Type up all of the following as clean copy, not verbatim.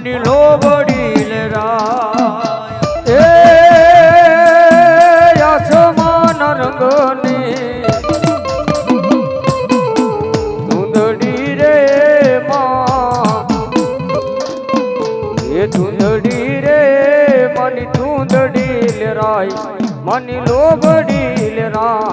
money લોબડી લે રાય એ આસમાન રંગની ધૂંધળી રે માં એ ધૂંધળી રે મની ધૂંધળી લે રાય મની લોબડી લે રાય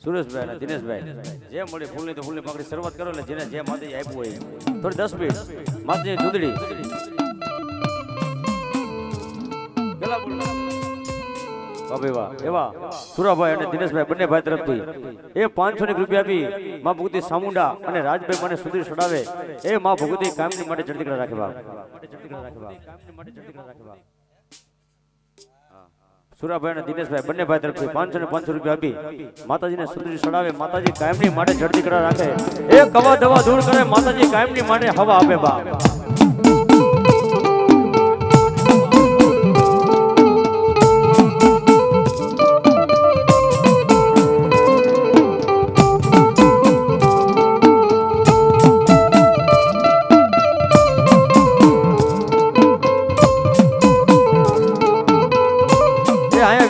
સુરેશભાઈ અને દિનેશભાઈ જે મળે ફૂલની તો ફૂલની પકડી શરૂઆત કરો એટલે જેને જે માતાજી આપ્યું હોય થોડી 10 મિનિટ માતાજી ચૂંદડી પેલા બોલ બાબે વાહ એવા સુરાભાઈ અને દિનેશભાઈ બંને ભાઈ તરફથી એ 500 રૂપિયા આપી માં ભગવતી સામુંડા અને રાજભાઈ મને સુધીર છડાવે એ માં ભગવતી કામની માટે ચડતી રાખે બાપ સુરાભાઈ અને દિનેશભાઈ બંને ભાઈ તરફથી 500 ને 500 રૂપિયા આપી માતાજીને સુંદરી ચડાવે માતાજી કાયમની માટે ચડતી કરા રાખે એ કવા દવા દૂર કરે માતાજી કાયમની માટે હવા આપે બા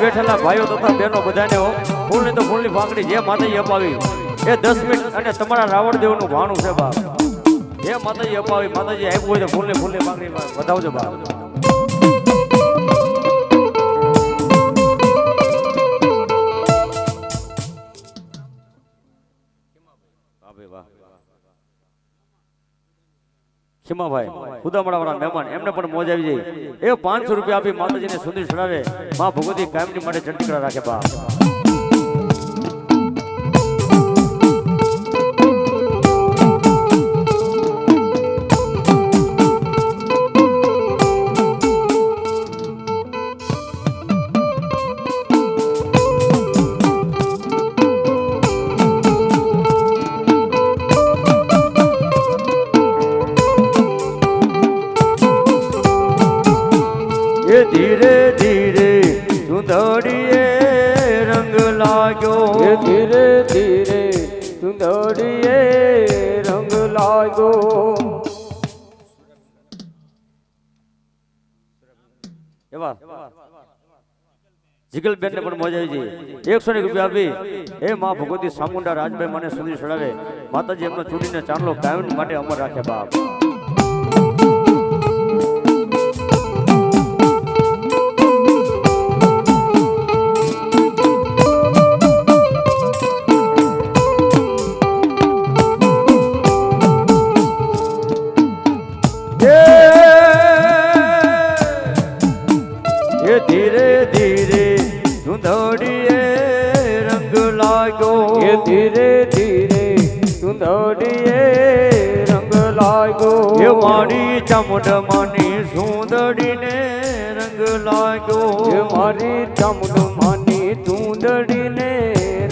બેઠેલા ભાઈઓ તથા બહેનો બધાને ફૂલની તો ફૂલની પાંખડી જે માતાજી અપાવી એ 10 મિનિટ અને તમારા રાવણદેવનું ભાણું છે બાપ જે માતાજી અપાવી માતાજી આપ્યું હોય તો ફૂલની પાંખડી વધાવજો બાપ ખીમાભાઈ ખુદામડા વાળા મહેમાન એમને પણ મોજ આવી જાય એ 500 રૂપિયા આપી માતાજીને સુંદર ચડાવે માં ભગવતી કાયમની માટે ચડતી કરા રાખે બા ધીરે ધીરે સુંદડીએ રંગ લાગ્યો ધીરે ધીરે સુંદડીએ રંગ લાગ્યો એવા જીગલબેન ને પણ મોજ આવી ગઈ 100 રૂપિયા આપી એ માં ભગવતી સામુંડા રાજભાઈ મને સુંદરી ચડાવે માતાજી એમનો ચૂડીને ચાંદલો કાયમ માટે અમર રાખે બાપ ધીરે ધીરે સુંદડીએ રંગ લાગ્યો ધીરે ધીરે સુંદડીએ રંગ લાગ્યો એ મારી ચમડમાની સુંદડીને રંગ લાગ્યો એ મારી ચમડમાની સુંદડીને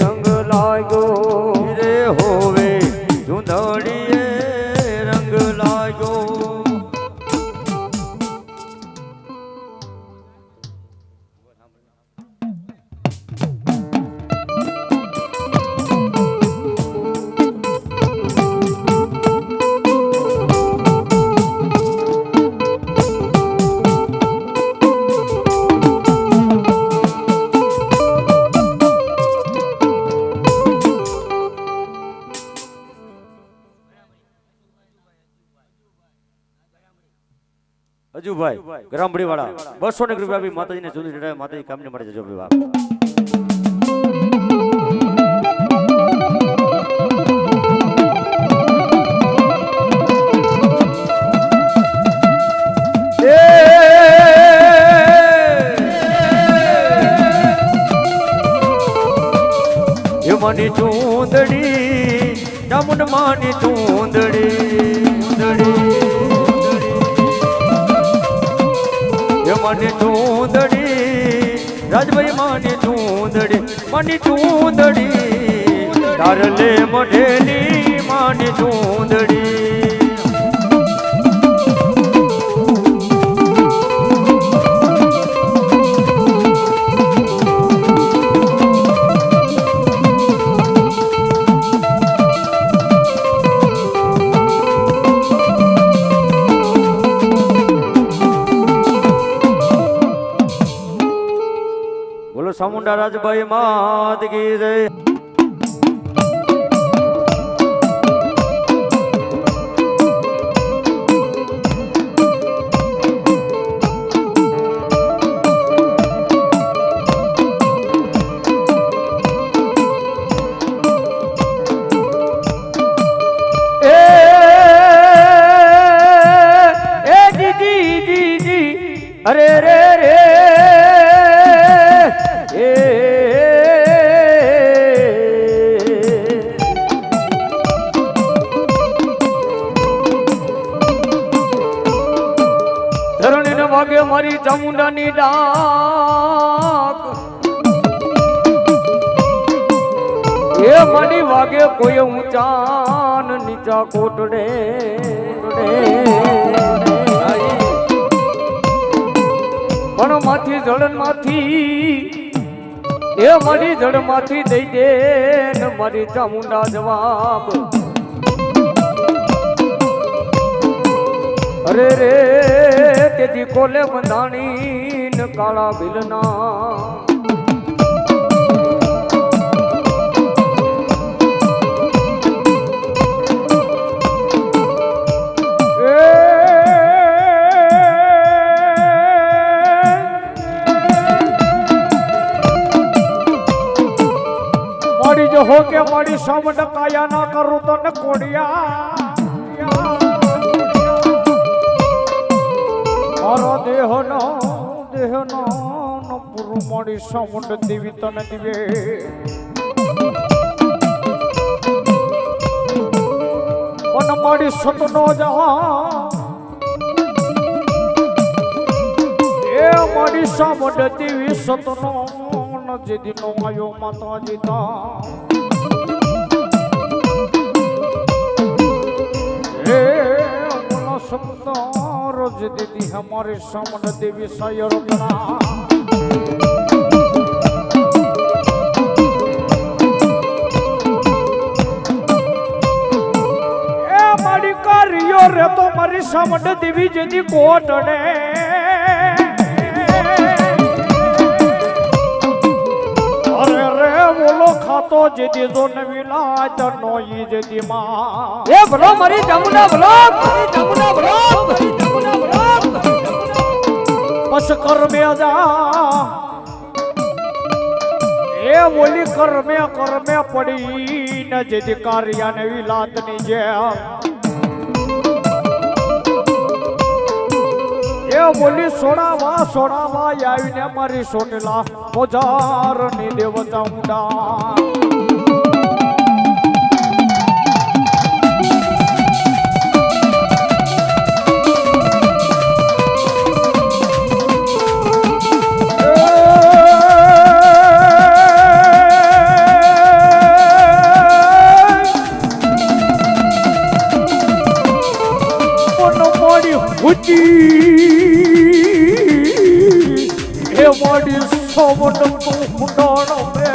રંગ લાગ્યો રે હોવે સુંદડીએ રંગ લાગ્યો અજુભાઈ ગ્રામડી વાળા 200 રૂપિયા આપી માતાજીને ચૂંદડી ચડાવે માતાજી કામની માટે જજો બાપ માની ચૂંદડી ચામુંડ માની ચૂંદડી એ માની ચૂંદડી રાજભાઈ માની ચૂંદડી માની ચૂંદડી તારલે મઢેલી માની ચૂંદડી ચામુંડા રાજભાઈ માત કી જય અરે રે રે ધરણીને વાગે મારી ચામુંડાની ડાક એ મારી વાગે કોઈ ઊંચા ને નીચા કોટડે પણ માથી જળન માંથી એ મારી જળ માંથી દઈ દે ને મારી ચામુંડા જવાબ અરે રે તેથી કોલે બંધાણી ને કાળા ભીલના મારી જો હો કે મારી સામડ કાયા ના કરું તો ન કોડિયા મારો દેહનો પૂરું મારી સામુંડ દેવી તને દિવે પણ મારી સતનો જા એ મારી સામુંડ દેવી સતનો જે દિનો આયો માતાજી તા એ મનો સુંદર જે દીદી હમારે સામન દેવી સાયર બના એ મારી કાર્યો રે તો મારી સામન દેવી જેદી કોટડે બોલો ખાતો જેદી જો નવી લાજ નોઈ જેદી માં એ ભલો મારી ચામુંડા ભલો મારી ચામુંડા ભલો મારી ચામુંડા ભલો પછ કરમે જા એ બોલી કરમે પડી ને જેદી કાર્યા નવી લાત ની જે એ બોલી સોડાવા આવીને મારી સોટેલા મોજાર ની દેવતા ઊંડા એ મારી સોમન મુંડાણો મે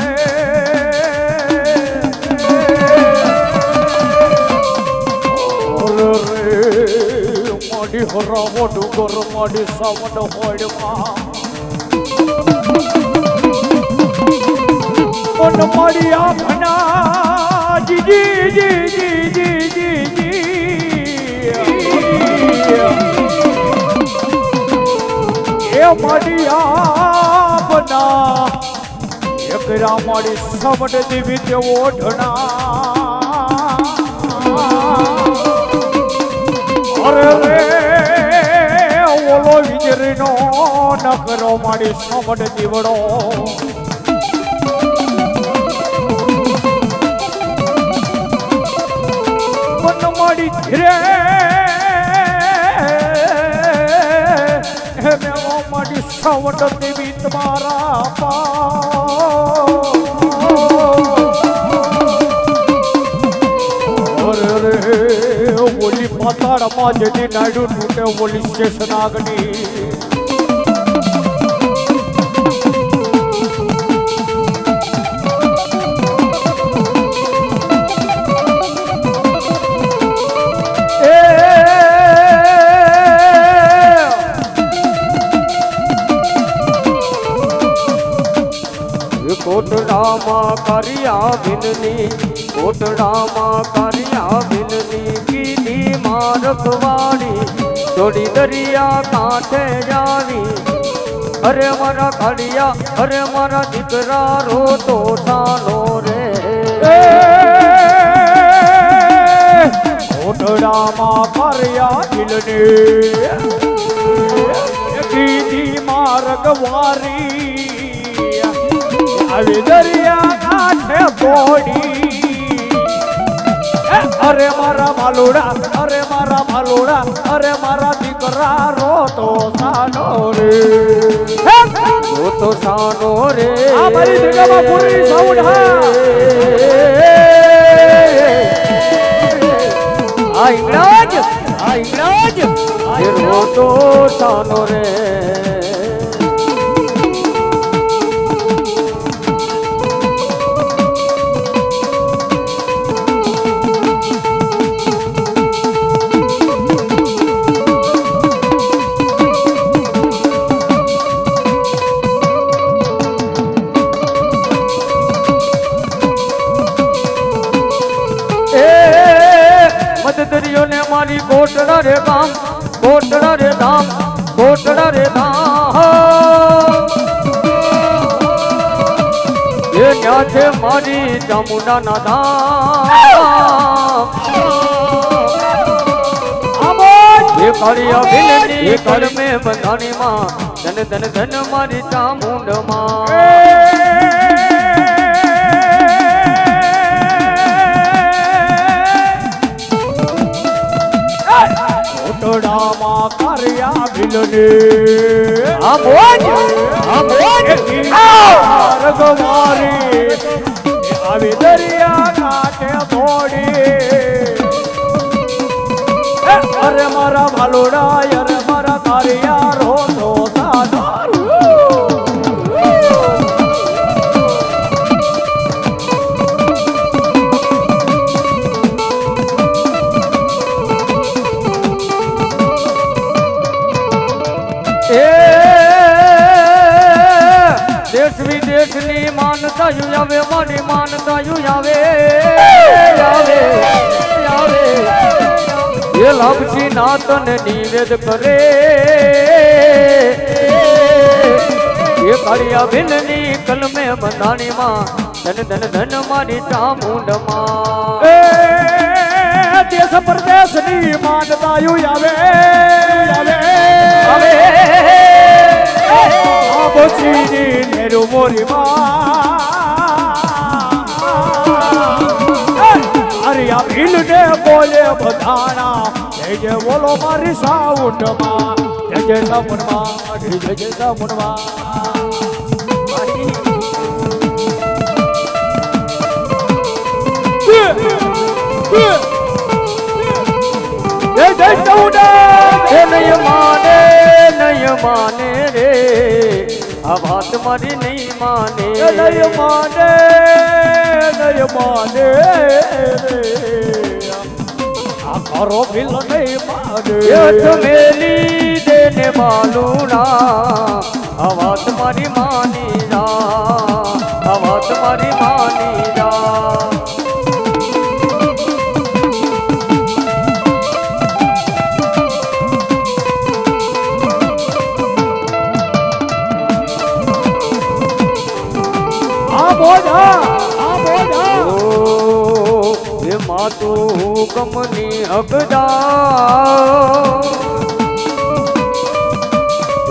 મારી હરાવો ડુંગર મારી સામન હોડમાં પણ મારી આંખના જી એ મારી આપના એકરા મારી સમડ દેવી તે ઓઢણા અરે રે ઓલો વિજરીનો નકરો મારી સમડ દીવડો મન મારી ધીરે છવટ દેવી તમારા અરે ઓલી પાતાળમાં જેથી નાડું તૂટે ઓલી સ્ટેશન આગની કોટડામાં કર્યા વિનની કોટડામાં કર્યા વિનની કીધી મારખવાડી જોડી દરિયા કાંઠે જાવી અરે મારા કાળિયા અરે મારા દીકરા રોતો સાનો રે કોટડામાં કર્યા વિનની કીધી મારખવાડી આવી દરિયા કાંઠે બોડી અરે મારા માલુડા અરે મારા માલુડા અરે મારા દીકરા રોતો સાનો રે રોતો સાનો રે આ મારી દીકરામાં પૂરી સાઉન્ડ આ ઇંગ્રાજ રોતો સાનો રે દરિયો ને મારી કોટડા રે ગામ કોટડા રે ધામ કોટડા રે ધામ એ ન્યા છે મારી ચામુંડા ના ધામ એ કાળિયા ભીલની કળ મે બંધાણી માં ધન ધન ધન મારી ચામુંડ માં કોટડામાં કર્યા ભીલને આ મોજ રગવારી આવી દરિયા કાંઠે બોડી અરે મારા ભાલુડા અરે મારા કારિયા રોતો સાનો દેશ વિદેશની માનતા આવે મારી માનતા આવે એ લાભજી નાતન નિવેદ કરે એ કાળિયા ભીલની કલમે બંધાણી માં ધન ધન ધન મારી ચામુંડમાં દેશ પરદેશની માનતા આવે બચીની નેરુ મોરી અરિયા ભીલ ને બોલે બધાના જય બોલો મારી સાઉન્ડ માં જય સામુનમાં જય સામુનમાં જય સાઉન્ડ નહીં માને રે આ વાત મારી નહીં માને નહીં માને રે આ ખરો ભીલ નહીં માને મેલી દેને માલુના આ વાત મારી માની જા આ વાત મારી માની જા માતું હુકમની હકદાર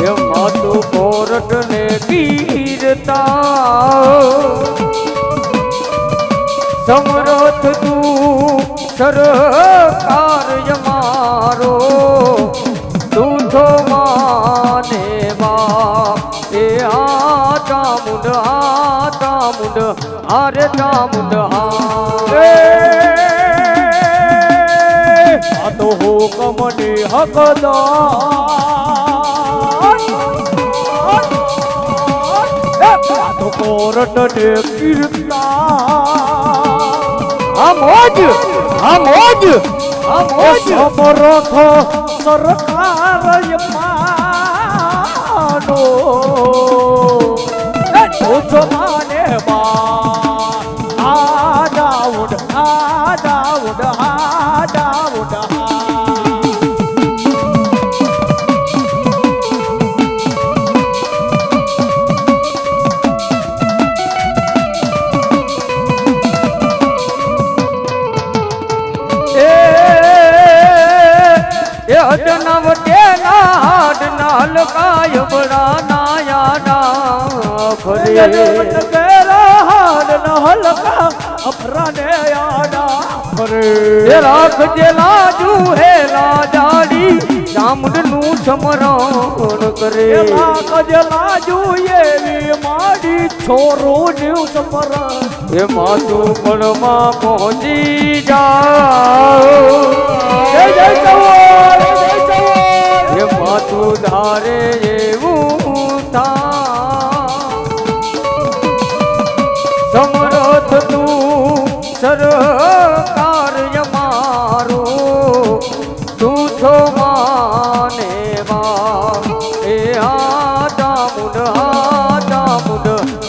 એ માતું કોરટ ને પીરતા સમરથ તું સરકાર મારો તું તો માને બા મને હકદાર તો કોરટ ને કીર્તા મોજ સમરથ સરકાર માનો ઓછો માને આ દાઉડ લકાય બડા નાયા ફરે રાખજે લાજુ હે લાજાડી ચામુંડ નું સમરણ કરે રાખજે લાજુ એવી માડી છોરો નું સમરણ એ માતું પળમાં પહોંચી જાઓ જય જવાન એ માતું ધારે એવું થા સમરથ તું સરકાર મારો તું છો માને એ આ ચામુંડ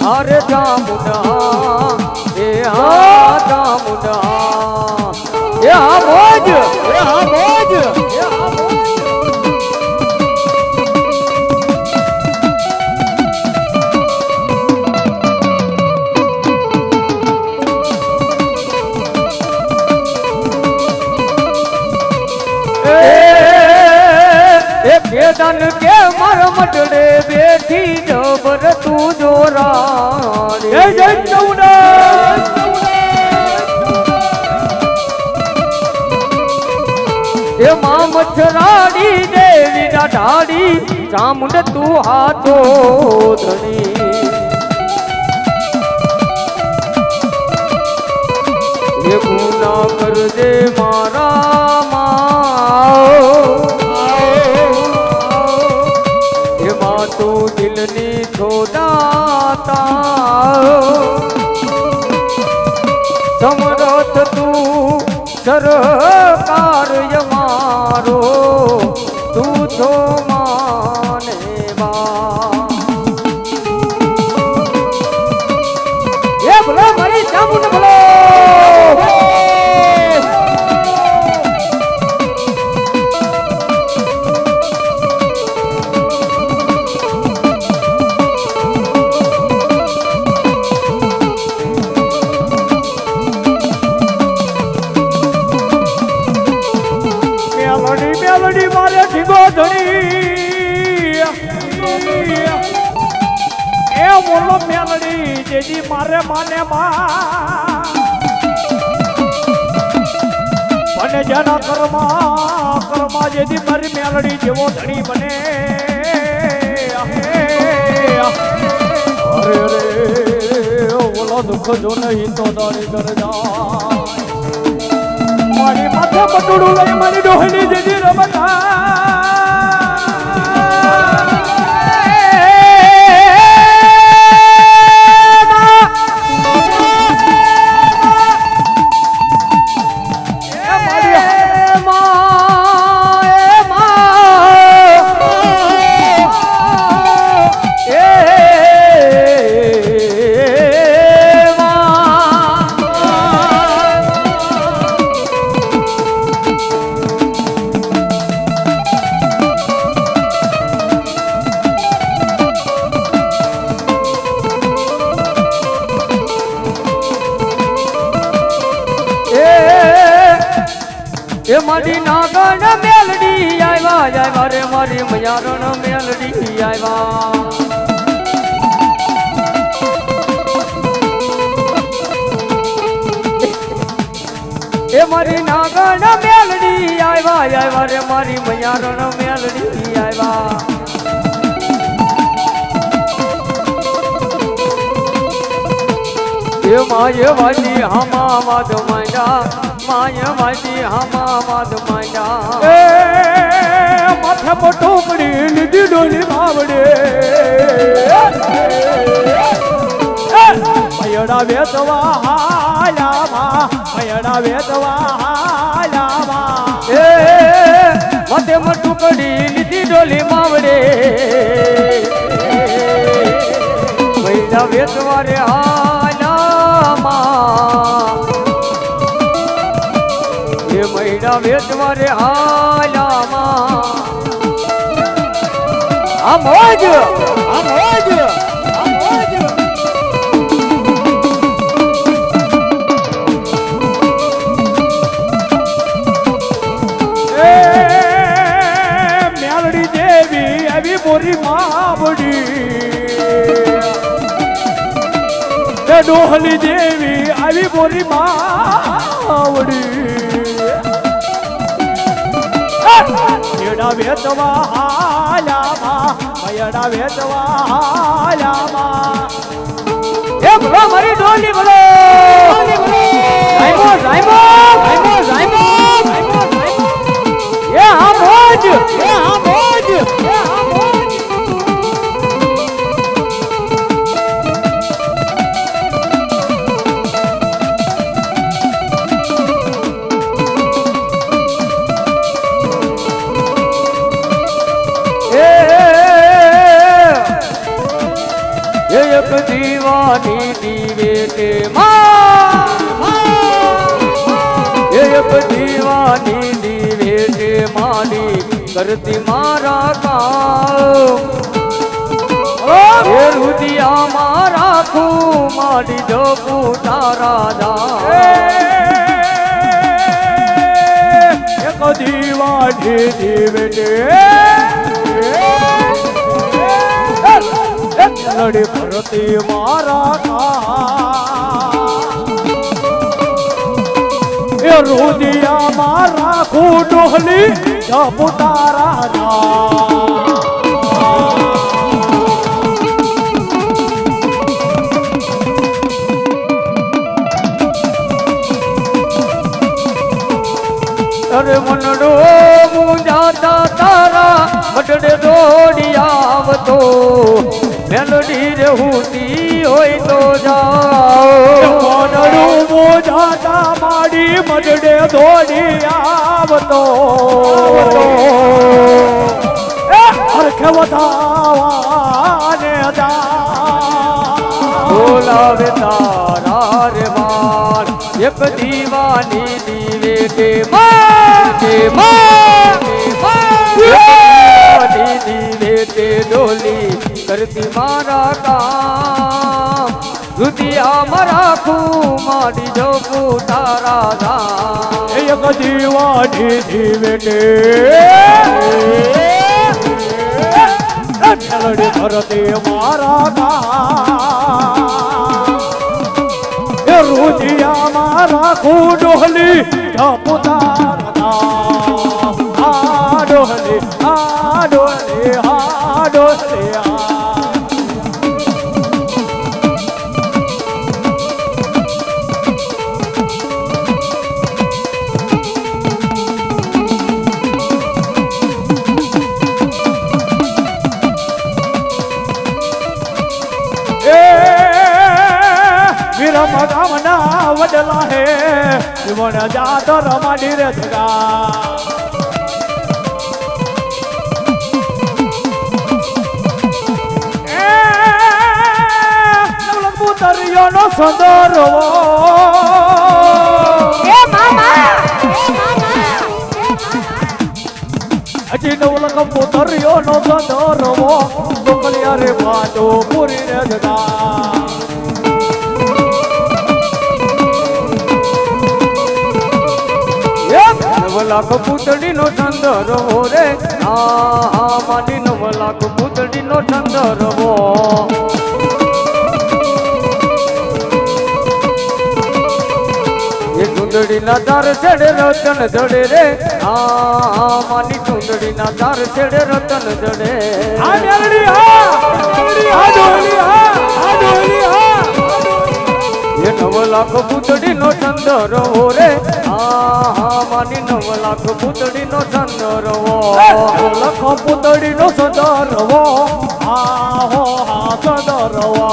અરે ચામુંડ એ આ ચામુંડ એ આ મોજ વેદન કે મર મટડે બેઠી જબર તું જોરા જય ચૌડા એ માં મચ્છરાડી દેવી ના ઢાડી ચામુંડ તું હાથો ધણી એ ગુના કરજે મારા તું દિલની છોડાતા સમરથ તું સરકાર મારો તું છો માને એ બોલો મારી ચામુંડ બોલો મારે ઢીગો ધણી એ બોલો મેલડી જેજી મારે માને મને જેના કર્મા જેથી મારી મેલડી જેવો ધણી બને અરે બોલો દુઃખ જો નહીં તો દાડી કર જાય મારી માથે પટોળું લઈ મારી ડોહની જેથી રમતા એ મારી નાગણ મેલડી આવ્યા રે મારી મયારણ મેલડી આવ્યા એ મારી નાગણ મેલડી આવ્યા રે મારી મયારણ મેલડી આવ્યા એ માય વાજી હમા વાદ માંડા માય માજી હામા માદ માંડ્યા એ માથે પર ટોકડી લીધી ડોલી બાવડે મયડા વેચવા હાલામાં મયડા વેચવા હાલામાં એ માથે પર ટુકડી લીધી ડોલી માવડે મૈડા વેચવા રે હાલામાં એ મૈડા વેચવા રે હાલામાં આ મોજ આ મોજ આ મોજ મેલડી દેવી એવી મોરી માવડી ડોહલી દેવી આવી મોરી માવડી મેડા વેચવા હાલામાં મયડા વેચવા હાલામાં એ બોલો મારી ડોલી બોલો જાયમો જાયમો જાયમો જાયમો એ હા મોજ એ હા મોજ એ હા મોજ એક દીવાની દીવે કે એક દીવાની દીવે કે માડી કરતી મારા કામ એ રુદિયા મારા ખું માડી જોપું તારા દામ એક દીવાની દીવે લડી ભરતી મારા એ રુદિયા મારા ખુડોલી જપુ તારા અરે મનડો મુંજાતા તારા બટડે દોડી આવતો મેલડી રે હુતી હોય તો જાઓ મનડું મોજાતા માડી મડડે દોડી આવતો હરખે વધાવાને બોલાવે તારા રે માર એક દીવાની દીવે કે દીવે તે ડોલી કરતી મારા કામ રુદિયા મારા ખું માડી જોપું તારા ધામ એક દીવાની દીવે મેલડી ભરતી મારા કામ એ રુદિયા મારા ખુડોલી જપુ તારા આ ડોહલી આ ડોહલી આ ડોહલી આ વિરમ ગામના વડલા હે જીવન જાતર માડી રે જગા પુતરિયોનો સંદરવો હજી નવલક પુતરિયોનો સંદરવો ડુકલિયા રે ભાતો પૂરી રે જગા નવલાખ પૂતળી નો ચંદરવો રે આ માડી નવલાખ પૂતળી નો ચંદરવો એ ચુંદડી ના તાર છેડે રતન જડે રે આ માડી ચુંદડી ના તાર છેડે રતન જડે આ મેલડી હા આ ડોલી હા આ ડોલી હા એ 9 લાખ પૂતળીનો ચંદરવો રે હા માની 9 લાખ પૂતળીનો ચંદરવો 9 લાખ પૂતળીનો ચંદરવો આહો હા ચંદરવો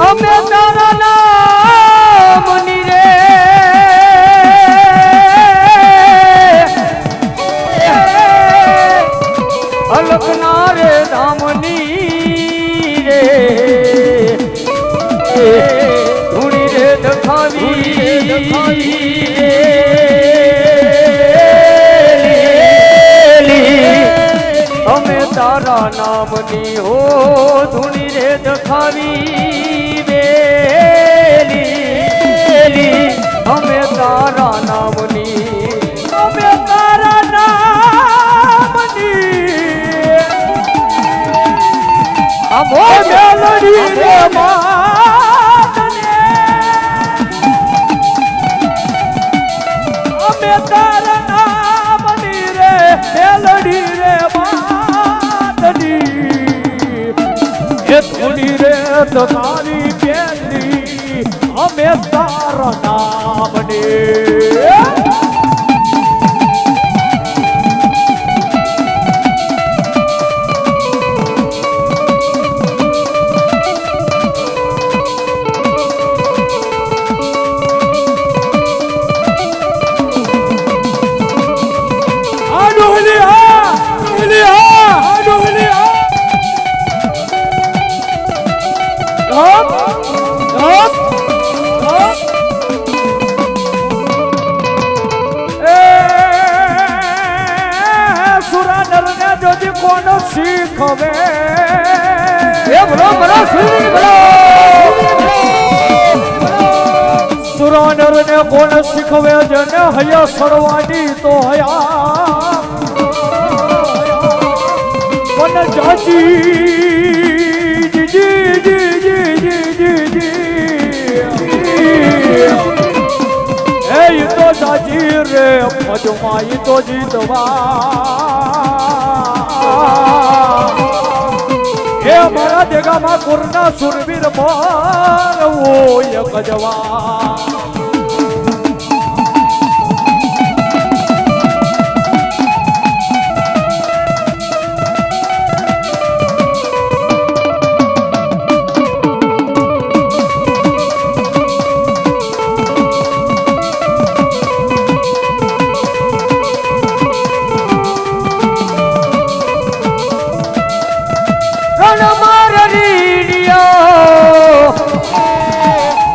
અમે તારા નામની રે અલકના રે ધામની રે ધૂણી રે દખાવી અમે તારા નામની હો ધૂણી રે દખાવી અમે તારા નામની અમે તારા નામની અમો મેલડી રે માતને અમે તારા નામની રે મેલડી રે માતની એ ધૂણી રે તમારી બેલી અમે તારા નામની શીખવે એ બોલો બોલો સુરાનર ને કોણ શીખવે જેને હૈયા સડવાની તો હયા કોણ જાજી જી જી જી જી જી જી એ તો જાજી રે મજમાં ઈ તો જીતવા એ મારા દેગામાં કુરના સુરવીર માર ઓય ગજવા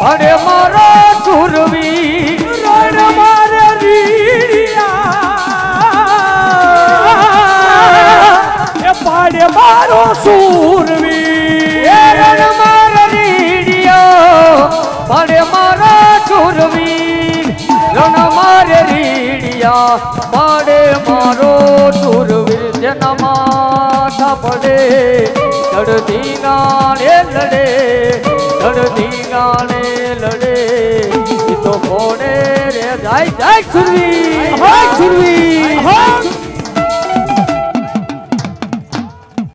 અરે મારો સુરવી રણ મારે રીડિયા એ પાડે મારો સુરવી રણ મારો રીડિયો પાડે મારો સુરવી રણ મારે રીડિયા પાડે મારો સુરવી જેના માથા પડે દડધી ગાણે લડે દડધી ગાણે લડે તો કોણે રે જાય જાય સુરવી